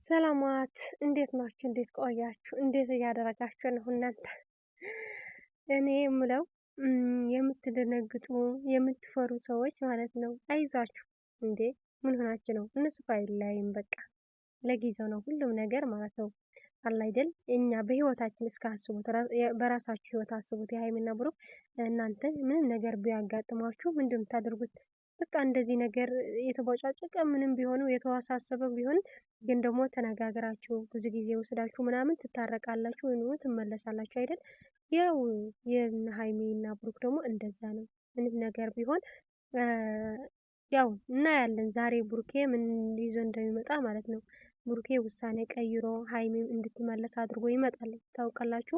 ሰላማት እንዴት ናችሁ? እንዴት ቆያችሁ? እንዴት እያደረጋችሁ ነው እናንተ? እኔ የምለው የምትደነግጡ የምትፈሩ ሰዎች ማለት ነው፣ አይዛችሁ እንዴ! ምን ሆናችሁ ነው? እነሱ እኮ አይለያይም። በቃ ለጊዜው ነው ሁሉም ነገር ማለት ነው። አለ አይደል? እኛ በህይወታችን እስካስቡት በራሳችሁ ህይወት አስቡት። የሀይሚና ብሩክ እናንተ ምንም ነገር ቢያጋጥማችሁ ምንድን የምታደርጉት? በቃ እንደዚህ ነገር የተቦጫጨቀ ምንም ቢሆኑ የተወሳሰበ ቢሆን ግን ደግሞ ተነጋግራችሁ ብዙ ጊዜ ወስዳችሁ ምናምን ትታረቃላችሁ ወይ ነው ትመለሳላችሁ አይደል? ያው የነ ሀይሚና ብሩክ ደግሞ እንደዛ ነው። ምንም ነገር ቢሆን ያው እናያለን። ዛሬ ብሩኬ ምን ይዞ እንደሚመጣ ማለት ነው። ብሩኬ ውሳኔ ቀይሮ ሀይሚም እንድትመለስ አድርጎ ይመጣል። ታውቃላችሁ፣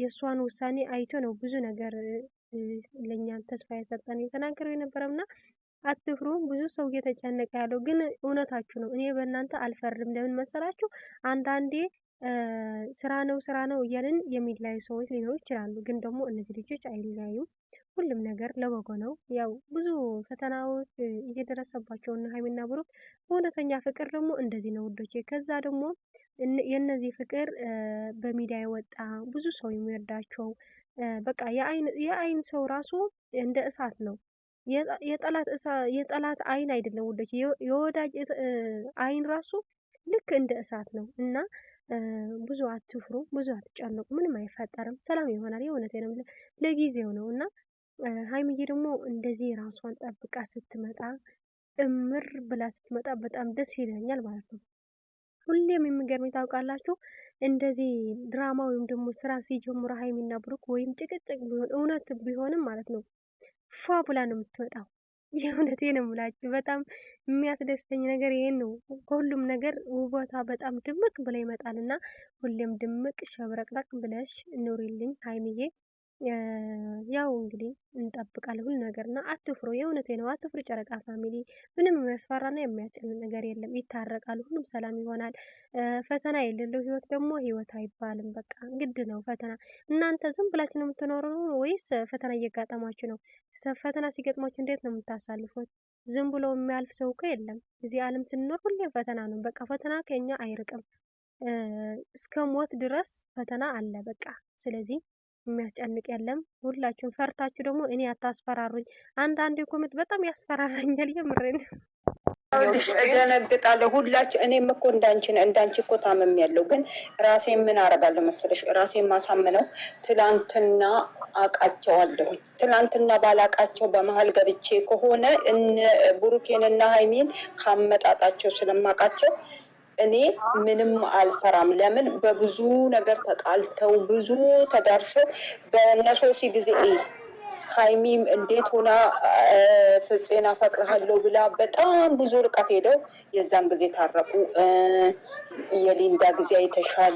የእሷን ውሳኔ አይቶ ነው ብዙ ነገር ለእኛም ተስፋ የሰጠን የተናገረው የነበረውና አትፍሩ። ብዙ ሰው እየተጨነቀ ያለው ግን እውነታችሁ ነው። እኔ በእናንተ አልፈርድም። ለምን መሰላችሁ? አንዳንዴ ስራ ነው እያልን የሚለያዩ ሰዎች ሊኖሩ ይችላሉ። ግን ደግሞ እነዚህ ልጆች አይለያዩም። ሁሉም ነገር ለበጎ ነው። ያው ብዙ ፈተናዎች እየደረሰባቸው እና ሀይሚና ብሩክ በእውነተኛ ፍቅር ደግሞ እንደዚህ ነው ውዶቼ። ከዛ ደግሞ የነዚህ ፍቅር በሚዲያ የወጣ ብዙ ሰው የሚወዳቸው በቃ የአይን ሰው ራሱ እንደ እሳት ነው። የጠላት አይን አይደለም ውዶቼ፣ የወዳጅ አይን ራሱ ልክ እንደ እሳት ነው። እና ብዙ አትፍሩ፣ ብዙ አትጨነቁ፣ ምንም አይፈጠርም፣ ሰላም ይሆናል። የእውነቴ ነው፣ ለጊዜው ነው። እና ሀይሚዬ ደግሞ እንደዚህ ራሷን ጠብቃ ስትመጣ እምር ብላ ስትመጣ በጣም ደስ ይለኛል ማለት ነው። ሁሌም የሚገርመኝ ታውቃላችሁ፣ እንደዚህ ድራማ ወይም ደግሞ ስራ ሲጀምሩ ሀይሚና ብሩክ ወይም ጭቅጭቅ ቢሆን እውነት ቢሆንም ማለት ነው ፏ ብላ ነው የምትመጣው። የእውነቴ ነው የምላችሁ። በጣም የሚያስደስተኝ ነገር ይሄን ነው። ከሁሉም ነገር ውበቷ በጣም ድምቅ ብላ ይመጣል እና ሁሌም ድምቅ ሸብረቅረቅ ብለሽ ኑሪልኝ ሀይሚዬ። ያው እንግዲህ እንጠብቃለን ሁሉ ነገር እና አትፍሩ። የእውነቴ ነው፣ አትፍሩ ጨረቃ ፋሚሊ። ምንም የሚያስፈራና የሚያስጨንቅ ነገር የለም። ይታረቃሉ፣ ሁሉም ሰላም ይሆናል። ፈተና የሌለው ህይወት ደግሞ ህይወት አይባልም። በቃ ግድ ነው ፈተና። እናንተ ዝም ብላችሁ ነው የምትኖሩ ወይስ ፈተና እየጋጠማችሁ ነው? ፈተና ሲገጥማችሁ እንዴት ነው የምታሳልፉት? ዝም ብሎ የሚያልፍ ሰው እኮ የለም። እዚህ ዓለም ስንኖር ሁሌም ፈተና ነው። በቃ ፈተና ከኛ አይርቅም። እስከ ሞት ድረስ ፈተና አለ። በቃ ስለዚህ የሚያስጨንቅ የለም። ሁላችሁም ፈርታችሁ ደግሞ እኔ አታስፈራሩኝ። አንዳንድ ኮሜንት በጣም ያስፈራራኛል። የምሬን እደነግጣለሁ። ሁላችሁ እኔም እኮ እንዳንቺ እኮ ታመም ያለው ግን ራሴን ምን አረጋለሁ መሰለሽ? ራሴን ማሳምነው ትላንትና አቃቸዋለሁ። ትላንትና ባላቃቸው በመሀል ገብቼ ከሆነ ብሩኬንና ሀይሚን ካመጣጣቸው ስለማቃቸው እኔ ምንም አልፈራም። ለምን በብዙ ነገር ተጣልተው ብዙ ተዳርሰው በነሶሲ ጊዜ ሀይሚም እንዴት ሆና ፍፄን አፈቅርሃለሁ ብላ በጣም ብዙ ርቀት ሄደው የዛን ጊዜ ታረቁ። የሊንዳ ጊዜ አይተሻል።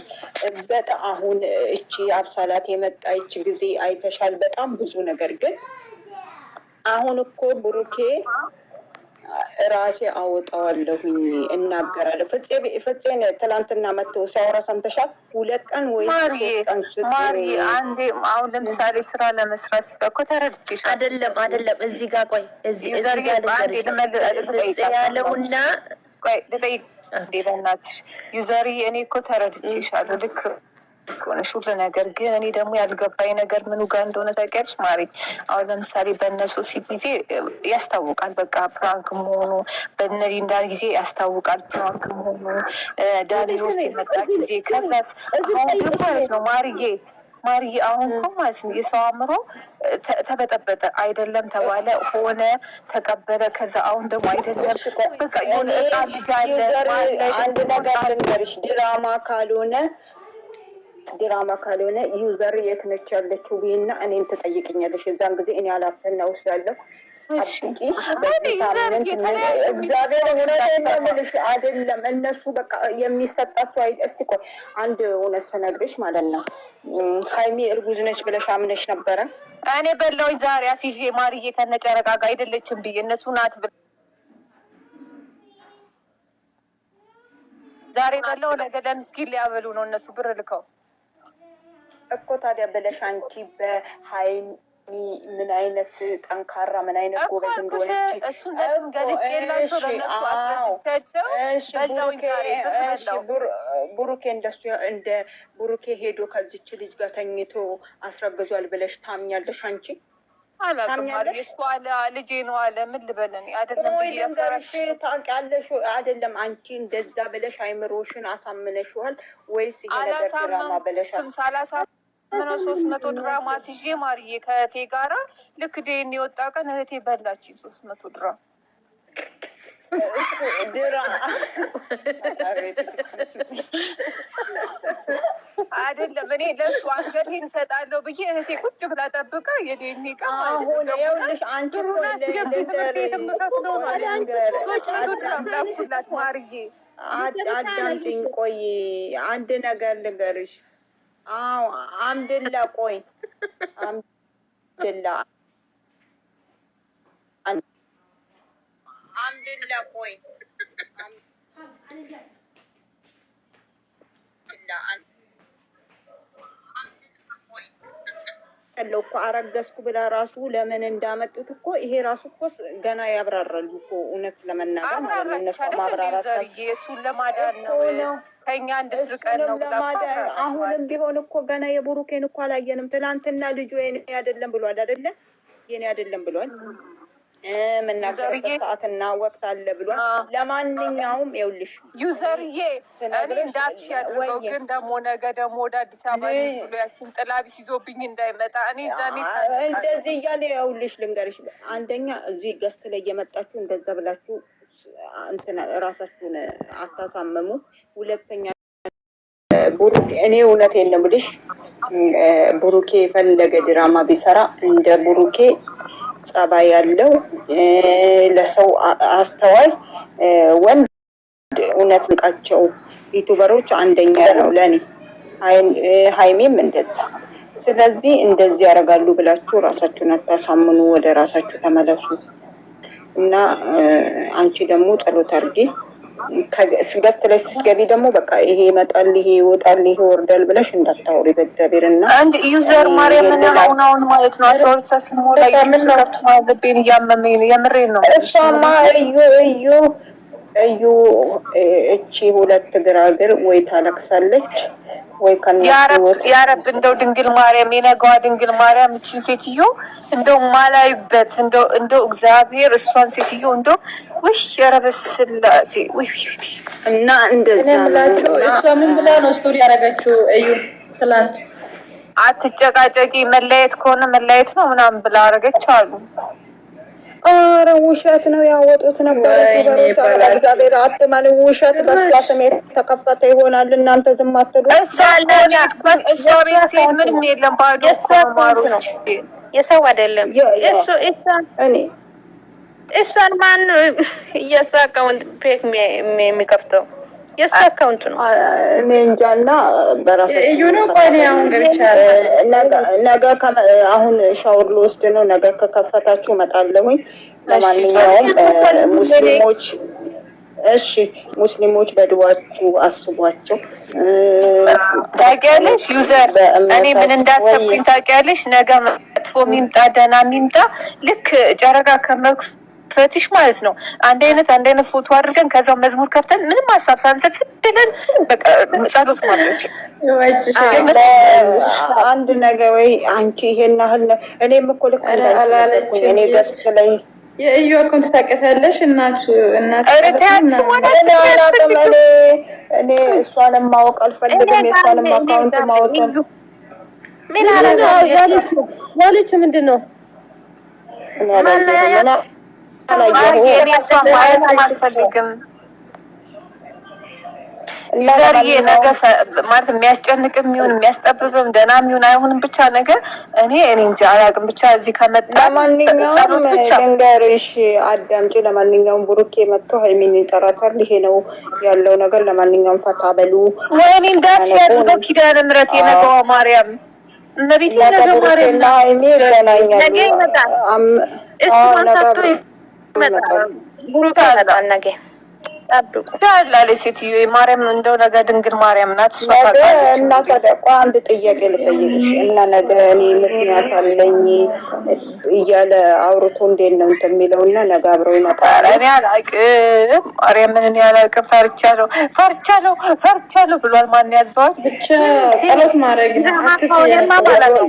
በጣም አሁን እቺ አብሳላት የመጣች ጊዜ አይተሻል። በጣም ብዙ ነገር ግን አሁን እኮ ብሩኬ ራሴ አወጣዋለሁኝ እናገራለሁ። ፍፄን ትላንትና መጥቶ ሲያወራ ሰምተሻል? 2 ቀን ወይ 3 ቀን አንዴ አሁን ለምሳሌ ስራ ለመስራት ሲፈኮ ተረድቼሽ አይደለም እዚህ ጋር ቆይ እዚህ ጋር ያለውና ቆይ ልጠይቅ እንዴ በእናትሽ ዩዘሪ እኔ እኮ ተረድቼሻለሁ ልክ ሆነሽ ሁሉ ነገር ግን እኔ ደግሞ ያልገባኝ ነገር ምኑ ጋር እንደሆነ ታውቂያለሽ ማሪ? አሁን ለምሳሌ በእነሱ ጊዜ ያስታውቃል በቃ ፕራንክ መሆኑ፣ በእነ ሊንዳ ጊዜ ያስታውቃል ፕራንክ መሆኑ፣ ዳኒ ውስጥ የመጣ ጊዜ ከዛስ አሁን ግን ማለት ነው ማርዬ አሁን እኮ ማለት ነው የሰው አእምሮ ተበጠበጠ። አይደለም ተባለ ሆነ ተቀበለ። ከዛ አሁን ደግሞ አይደለም በቃ የሆነ ልጅ አለ። አንድ ነገር ልንገርሽ፣ ድራማ ካልሆነ ዩዘር የት ነች ያለችው ብዬና እኔን ትጠይቅኛለሽ። የዛን ጊዜ እኔ ኃላፊነት ወስዳለሁ። አጥቂ በዚህ ሳምንት እግዚአብሔር እውነቴን ነው የምልሽ። አይደለም እነሱ በቃ የሚሰጣቸው እስቲ ቆይ አንድ እውነት ስነግርሽ ማለት ነው ሀይሚ እርጉዝ ነች ብለሽ አምነሽ ነበረ? እኔ በላውኝ ዛሬ አስይዤ ማርዬ ከነጨረቃ ጋር አይደለችም ብዬ እነሱ ናት ዛሬ በላው ነገ ለምስኪን ሊያበሉ ነው እነሱ ብር ልከው እኮ ታዲያ ብለሽ አንቺ ምን አይነት ጠንካራ ምን አይነት ጎበዝ እንደሆነች እሱን ገልጽ የላቸው ለነሱ አስረድቻቸው ብሩኬ እንደሱ እንደ ብሩኬ ሄዶ ከዚች ልጅ ጋር ተኝቶ አስረግዟል ብለሽ ታምኛለሽ አንቺ? አላውቅም እሱ አለ ልጄ ነው አለ። ምን ልበለን አይደለም ብያሰራሽ ታውቂያለሽ አይደለም? አንቺ እንደዛ ብለሽ አይምሮሽን አሳምነሽዋል ወይስ ይሄ ነገር ድራማ ብለሽ ምነው 300 ድራማ ሲዤ ማርዬ ከእህቴ ጋራ ልክ ዴን የወጣ ቀን እህቴ በላች 300 ድራማ አይደለም። እኔ ለእሱ አንገቴን እሰጣለሁ ብዬ እህቴ ቁጭ ብላ ጠብቃ የዴኒ ቃ አሁን ይኸውልሽ አንቺ ላኩላት ማርዬ አዳምጪኝ። ቆይ አንድ ነገር ልንገርሽ። አዎ አምድላ ቆይ አምድላ ቆይ ያለው እኮ አረገዝኩ ብላ ራሱ ለምን እንዳመጡት እኮ ይሄ ራሱ እኮ ገና ያብራራሉ እኮ እውነት ለመናገር ማለት ነው። ማብራራት እሱን ለማዳን ነው ከኛ እንድትርቀን ነው ለማዳን። አሁንም ቢሆን እኮ ገና የቡሩኬን እኮ አላየንም። ትናንትና ልጁ የኔ አይደለም ብሏል አይደለ? የኔ አይደለም ብሏል። የምናገርበት ሰዓትና ወቅት አለ ብሏል። ለማንኛውም ይኸውልሽ ዩዘርዬ እኔ እንዳልሽ ያድርገው፣ ግን ደግሞ ነገ ደግሞ ወደ አዲስ አበባ ብሎ ያችን ጥላቢስ ይዞብኝ እንዳይመጣ እኔ ዛኔ እንደዚህ እያለ ይኸውልሽ ልንገርሽ፣ አንደኛ እዚህ ገስት ላይ እየመጣችሁ እንደዛ ብላችሁ እንትን ራሳችሁን አታሳመሙ። ሁለተኛ ቡሩኬ እኔ እውነቴን ነው የምልሽ፣ ቡሩኬ የፈለገ ድራማ ቢሰራ እንደ ቡሩኬ ጸባይ ያለው ለሰው አስተዋይ ወንድ እውነት ንቃቸው ዩቱበሮች አንደኛ ነው ለኔ። ሀይሜም እንደዛ። ስለዚህ እንደዚህ ያደርጋሉ ብላችሁ ራሳችሁን አታሳምኑ። ወደ ራሳችሁ ተመለሱ እና አንቺ ደግሞ ጸሎት አድርጊ። ስገት ላይ ስትገቢ ደግሞ በቃ ይሄ ይመጣል፣ ይሄ ይወጣል፣ ይሄ ይወርዳል ብለሽ እንዳታወሪ በእግዚአብሔር። እና አንድ ዩዘር ማርያምን አሁን ማለት ነው ሶርሳ ሲሞላ ይከፍት ልቤን እያመመኝ ነው። የምሬን ነው። እሷማ እዩ እቺ ሁለት ግራግር ወይ ታለቅሳለች ወይ ያረብ እንደው ድንግል ማርያም የነገዋ ድንግል ማርያም እቺን ሴትዮ እንደው ማላይበት እንደው እግዚአብሔር እሷን ሴትዮ እንደው ውሽ የረበስላሴ እና እንደዛ ብላችሁ እሷ ምን ብላ ነው ስቶሪ ያደረገችው? እዩ ትላንት አትጨቃጨቂ መለየት ከሆነ መለየት ነው ምናምን ብላ አረገች አሉ። ኧረ ውሸት ነው ያወጡት ነበር። እግዚአብሔር አትመን ውሸት በሷ ስሜት ተከፈተ ይሆናል። እናንተ ዝም አትሉ። እሷ ቤት ሴት ምንም የለም ባዶ ማሮች የሰው አይደለም እሷን ማን የእሷ አካውንት ፌክ የሚከፍተው? የእሷ አካውንት ነው። እኔ እንጃና በራሱ እዩ ነው። ቆይ አሁን ገብቻለሁ። ነገ አሁን ሻወር ልወስድ ነው። ነገ ከከፈታችሁ እመጣለሁኝ። ለማንኛውም ሙስሊሞች እሺ፣ ሙስሊሞች በድዋችሁ አስቧቸው። ታውቂያለሽ ዩዘር እኔ ምን እንዳሰብኩኝ ታውቂያለሽ? ነገ መጥፎ የሚምጣ ደህና የሚምጣ ልክ ጨረቃ ፈትሽ ማለት ነው። አንድ አይነት ፎቶ አድርገን ከዛው መዝሙር ከፍተን ምንም ሀሳብ ሳንሰጥ ብለን በቃ ጸሎት ማድረግ። አንድ ነገር ወይ አንቺ ይሄን ያህል ነው። እኔም እኮ ልክ እንዳልኩኝ እኔ ደስ ላይ የእዩ አካውንት ታውቂያለሽ? እናት እኔ እሷንም ማወቅ አልፈልግም። የእሷንም አካውንት ማወቅ ምን ያለችው ምንድን ነው? አልፈልግም ዩዘርዬ ነገ ማለት የሚያስጨንቅም ይሁን የሚያስጠብብም ደህና የሚሆን አይሆንም ብቻ ነገር እኔ እንጃ አላውቅም። ብቻ እዚህ ከመጣ ለማንኛውም ልንገርሽ አዳምጪ። ለማንኛውም ቡሩኬ መጥቶ ሀይሚን ይጠራታል። ይሄ ነው ያለው ነገር። ለማንኛውም ፈታ በሉ። ወይኔ እንዳትሽ ያድርገው ኪዳነ ምሕረት የነገዋ ማርያም እመቤቴ ነገ ማርያም እና ሀይሚ ይገናኛሉ። ነገ ይመጣል። እሱ ማንሳቶ ይመጣል። ቡሩኬ ይመጣል ነገ ላለች ሴትዮ ማርያም እንደው ነገ ድንግል ማርያም ናት እሷ ነገ ታውቃለች። እና ተደቋ አንድ ጥያቄ ልጠይቅሽ እና ነገ እኔ ምክንያት አለኝ እያለ አውርቶ እንዴት ነው እንትን የሚለው እና ነገ አብረው ይመጣሉ። እኔ አላውቅም ማርያምን እኔ አላውቅም። ፈርቻለሁ ብሏል። ማን ያዘዋል? ብቻ ጸሎት ማድረግ ነው።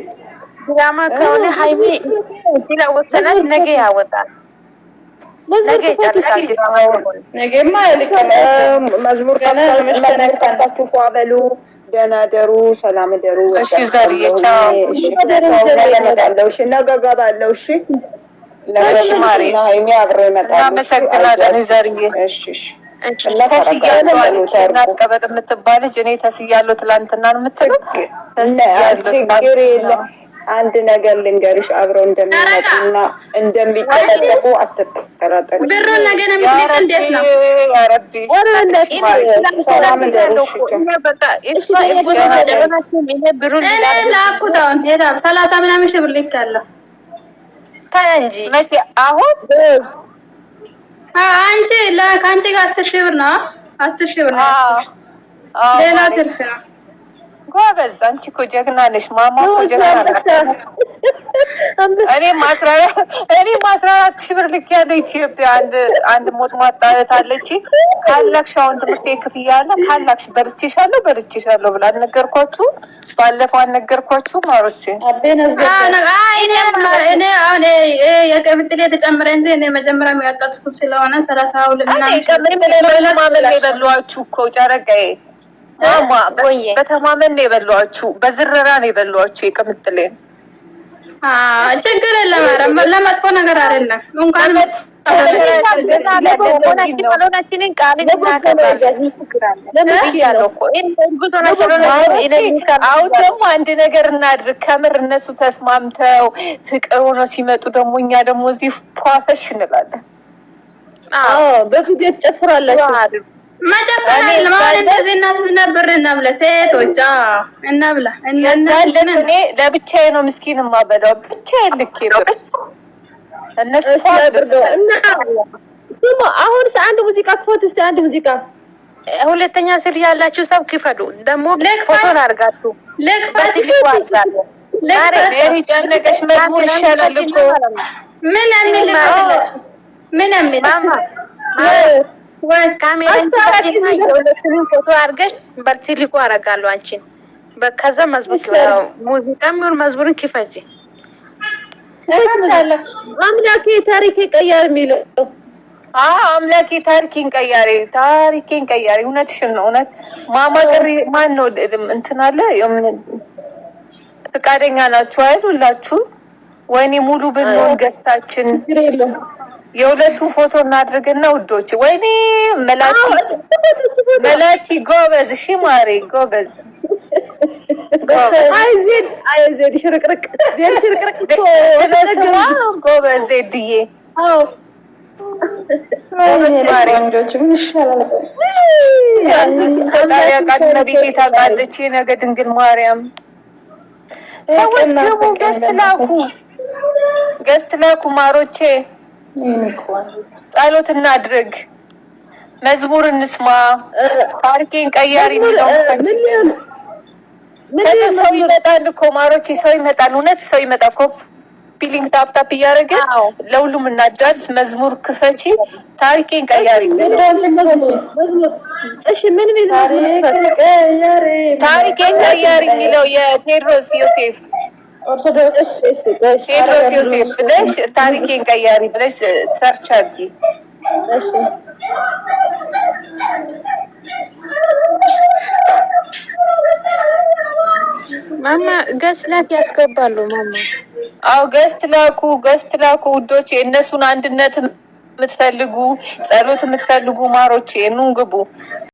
ድራማ ከሆነ ሀይሚ ስለወሰናት ነገ ያወጣል። ነገ ይጨርሳል። ነገማ መዝሙር ከፍታችሁ ፏ በሉ፣ ደህና ደሩ፣ ሰላም ደሩ። እሺ ዘርዬ ቻው። እመጣለሁ። እሺ ነገ እገባለሁ። እሺ ነገ ማሪ ሀይሚ አብረው ይመጣሉ። እናመሰግናለን ዘርዬ። እሺ እሺ ተስያለሁ አለች እናት ቀበጥ የምትባል ልጅ። እኔ ተስያለሁ ትላንትና ነው የምትለው። ችግር የለም። አንድ ነገር ልንገርሽ፣ አብረው እንደሚመጡና እንደሚጨቀጨቁ አትጠራጠሪ። ብሩን ነገ ነው የምትልክ። እንዴት ነው ያረቢ ሰላም ደሩ። ላኩታውን ሄዳ 30 ምናምን ሺህ ብር ልክ ያለው እንጂ አሁን አንቺ ከአንቺ ጋር 10 ሺህ ብር ነው። 10 ሺህ ብር ነው። ሌላ ትርፍ ነው። ጎበዝ አንቺ እኮ ጀግና ነሽ። ማማ እኮ ጀግና ነሽ። እኔም 14 ሺህ ብር ልክ ያለው ኢትዮጵያ አንድ ሞት ማጣት አለች። ካላክሽ አሁን ትምህርት ክፍያ አለ ካላክሽ በርቼሻለሁ ብላ አልነገርኳችሁ? ባለፈው አልነገርኳችሁ? ማሮቼ እኔ አሁን የቀብጥሌ ተጨምረ እንጂ እኔ መጀመሪያ የሚያቀጥኩ ስለሆነ 32 ማመን የበሏችሁ እኮ ጨረቃዬ በተማመን ነው የበሏችሁ። በዝረራ ነው የበሏችሁ። የቅምጥሌ ችግር የለም። ኧረ ለመጥፎ ነገር አይደለም። እንኳን አሁን ደግሞ አንድ ነገር እናድርግ። ከምር እነሱ ተስማምተው ፍቅር ሆነው ሲመጡ ደግሞ እኛ ደግሞ እዚህ ፏፈሽ እንላለን። በፊት ትጨፍራላችሁ። መጨፈር ለማለት እንደዚህ እናስነብር እናብለ ሴቶች እናብላ እኔ ለብቻዬ ነው ምስኪን የማበላው ብቻዬን ልኬ ነው እነሱ ስሙ። አሁን አንድ ሙዚቃ ክፈት እስቲ። አንድ ሙዚቃ ሁለተኛ ስር ያላችሁ ሰብ ክፈዱ። ደግሞ ፎቶን አድርጋችሁ ጨነቀሽ መዝሙር ይሻላል እኮ ምን የሚል ካሜራ ፎቶ አድርገሽ በርቲሊኮ አደርጋለሁ አንቺን። በከዛ ሙዚቃም ይሁን መዝሙርን ክፈጂ። አምላኬ ታሪኬ ቀያሪ የሚለው አምላኬ ታሪኬን ቀያሪ። እውነትሽን ነው። እውነት ማማ ቅሪ ማን ነው እንትን አለ ፈቃደኛ ናችሁ አይደል ሁላችሁ? ወይኔ ሙሉ ብንሆን ገዝታችን የሁለቱን ፎቶ እናድርግና ውዶች። ወይኔ መላኪ ጎበዝ። እሺ ማሬ ጎበዝ። አይዜድ ሽርቅርቅ ጎበዝ ዜድዬ ቤቴ ታውቃለች። ነገ ድንግል ማርያም ሰዎች ግቡ፣ ገዝት ላኩ ማሮቼ። ጸሎት እናድርግ፣ መዝሙር እንስማ፣ ታሪኬን ቀያሪ ሰው ይመጣል እኮ ማሮቼ፣ ሰው ይመጣል። እውነት ሰው ይመጣል። ኮፒሊንግ ታፕታፕ እያደረገ ለሁሉም እናዳርስ። መዝሙር ክፈቺ፣ ታሪኬን ቀያሪ። እሺ ምን ሚል ታሪኬን ቀያሪ የሚለው የቴዎድሮስ ዮሴፍ ቴዎድሮስ ዮሴፍ ብለሽ ታሪኬን ቀያሪ ብለሽ ሰርች አድርጊ። እሺ ማማ ገስት ላክ ያስገባሉ። ማማ አው ገስት ላኩ ውዶች። የእነሱን አንድነት የምትፈልጉ ጸሎት የምትፈልጉ ማሮቼ ኑ ግቡ።